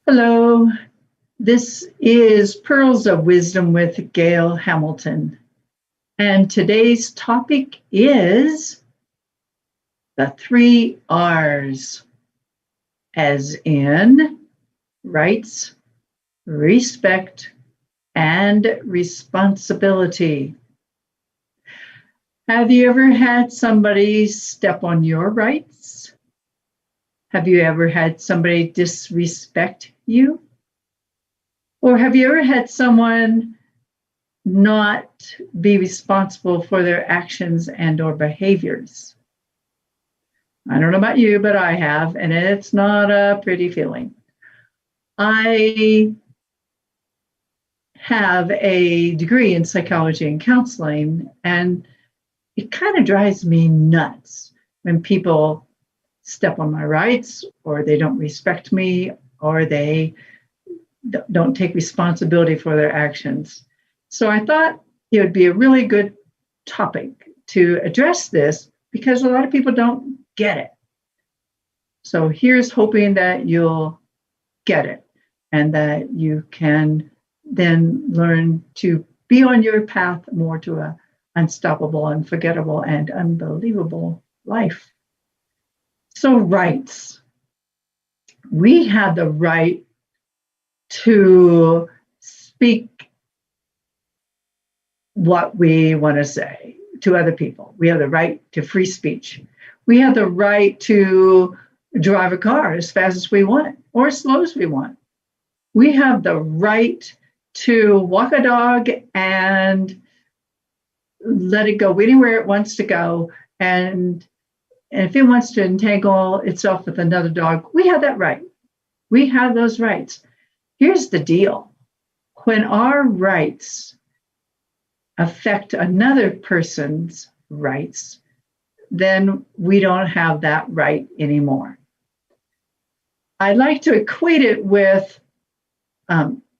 Hello, this is Pearls of Wisdom with Gail Hamilton. And today's topic is the 3 R's, as in rights, respect, and responsibility. Have you ever had somebody step on your rights? Have you ever had somebody disrespect you? Or have you ever had someone not be responsible for their actions and or behaviors? I don't know about you, but I have, and it's not a pretty feeling. I have a degree in psychology and counseling, and it kind of drives me nuts when people step on my rights, or they don't respect me, or they don't take responsibility for their actions. So I thought it would be a really good topic to address this because a lot of people don't get it. So here's hoping that you'll get it and that you can then learn to be on your path more to an unstoppable, unforgettable, and unbelievable life. So rights. We have the right to speak what we want to say to other people. We have the right to free speech. We have the right to drive a car as fast as we want or as slow as we want. We have the right to walk a dog and let it go anywhere it wants to go. And if it wants to entangle itself with another dog, we have that right. We have those rights. Here's the deal. When our rights affect another person's rights, then we don't have that right anymore. I like to equate it with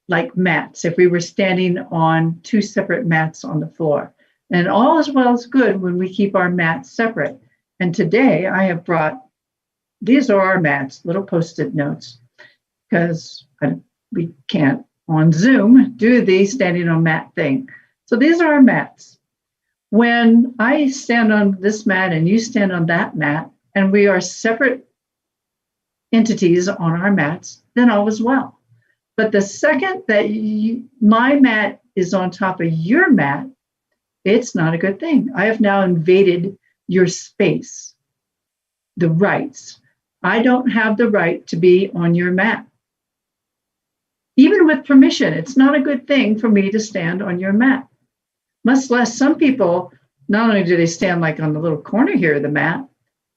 like mats. If we were standing on 2 separate mats on the floor, and all is well as good when we keep our mats separate. And today I have brought, these are our mats, little Post-it notes, because we can't on Zoom do the standing on mat thing. So these are our mats. When I stand on this mat and you stand on that mat, and we are separate entities on our mats, then all is well. But the second that my mat is on top of your mat, it's not a good thing. I have now invaded your space, the rights. I don't have the right to be on your mat. Even with permission, it's not a good thing for me to stand on your mat. Much less some people, not only do they stand like on the little corner here of the mat,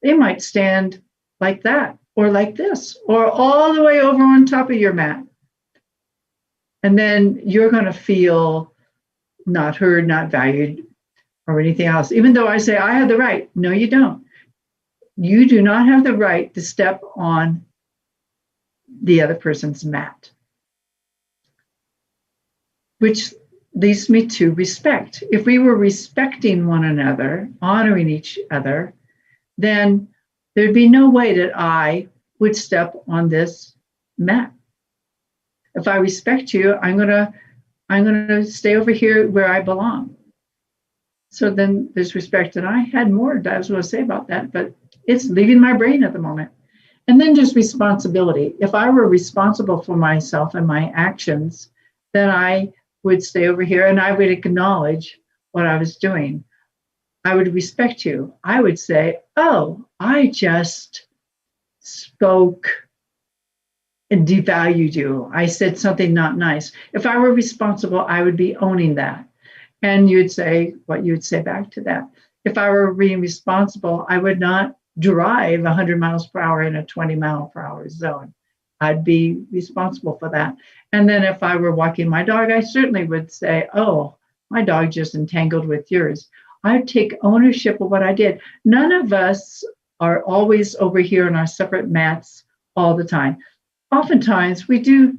they might stand like that, or like this, or all the way over on top of your mat. And then you're going to feel not heard, not valued, or anything else. Even though I say, I have the right. No, you don't. You do not have the right to step on the other person's mat. Which leads me to respect. If we were respecting one another, honoring each other, then there'd be no way that I would step on this mat. If I respect you, I'm gonna stay over here where I belong. So then there's respect. And I had more I was going to say about that, but it's leaving my brain at the moment. And then there's responsibility. If I were responsible for myself and my actions, then I would stay over here and I would acknowledge what I was doing. I would respect you. I would say, oh, I just spoke and devalued you. I said something not nice. If I were responsible, I would be owning that. And you'd say what you would say back to that. If I were being responsible, I would not drive 100 miles per hour in a 20 mile per hour zone. I'd be responsible for that. And then if I were walking my dog, I certainly would say, oh, my dog just entangled with yours. I'd take ownership of what I did. None of us are always over here on our separate mats all the time. Oftentimes we do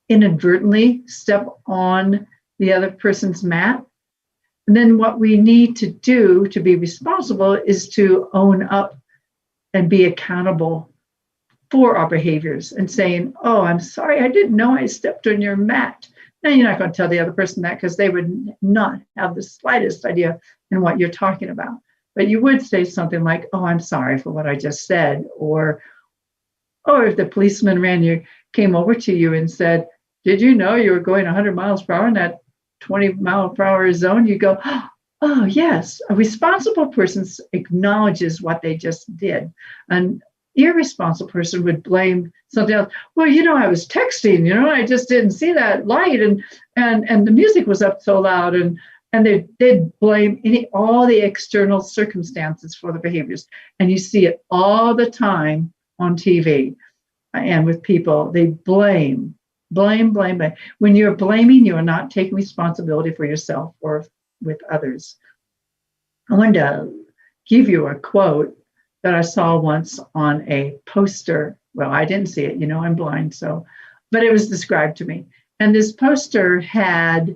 inadvertently step on the other person's mat. And then what we need to do to be responsible is to own up and be accountable for our behaviors and saying, oh, I'm sorry, I didn't know I stepped on your mat. Now, you're not going to tell the other person that because they would not have the slightest idea in what you're talking about. But you would say something like, oh, I'm sorry for what I just said. Or if the policeman came over to you and said, did you know you were going 100 miles per hour in that 20 mile per hour zone? You go, oh, yes. A responsible person acknowledges what they just did. An irresponsible person would blame something else. Well, I was texting, I just didn't see that light and the music was up so loud and they'd blame all the external circumstances for the behaviors. And you see it all the time on TV and with people. They blame. When you're blaming, you are not taking responsibility for yourself or with others. I wanted to give you a quote that I saw once on a poster. Well, I didn't see it, I'm blind, but it was described to me. And this poster had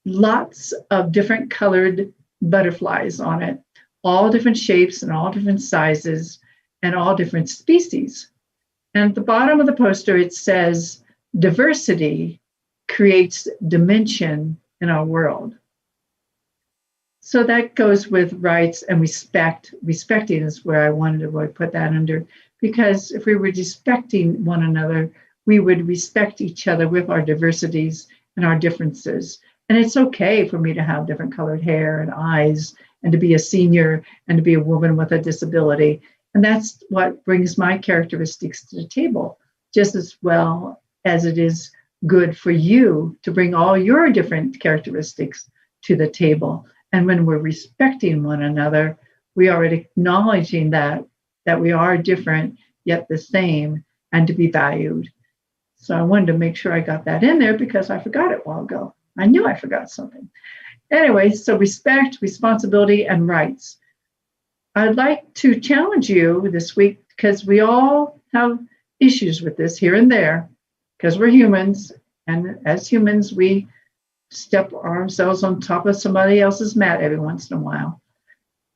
lots of different colored butterflies on it, all different shapes and all different sizes and all different species. And at the bottom of the poster, it says, diversity creates dimension in our world. So that goes with rights and respect. Respecting is where I wanted to put that under, because if we were respecting one another, we would respect each other with our diversities and our differences. And it's okay for me to have different colored hair and eyes and to be a senior and to be a woman with a disability. And that's what brings my characteristics to the table, just as well as it is good for you to bring all your different characteristics to the table. And when we're respecting one another, we are acknowledging that we are different, yet the same, and to be valued. So I wanted to make sure I got that in there because I forgot it a while ago. I knew I forgot something. Anyway, so respect, responsibility, and rights. I'd like to challenge you this week because we all have issues with this here and there because we're humans. And as humans, we step ourselves on top of somebody else's mat every once in a while.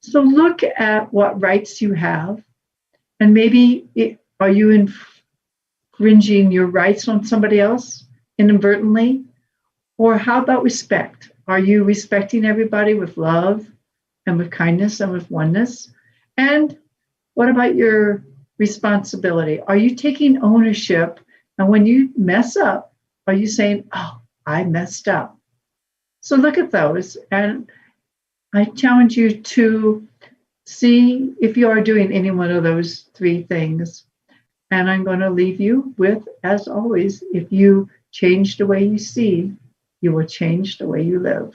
So look at what rights you have. And maybe are you infringing your rights on somebody else inadvertently? Or how about respect? Are you respecting everybody with love and with kindness and with oneness? And what about your responsibility? Are you taking ownership? And when you mess up, are you saying, oh, I messed up? So look at those. And I challenge you to see if you are doing any one of those three things. And I'm going to leave you with, as always, if you change the way you see, you will change the way you live.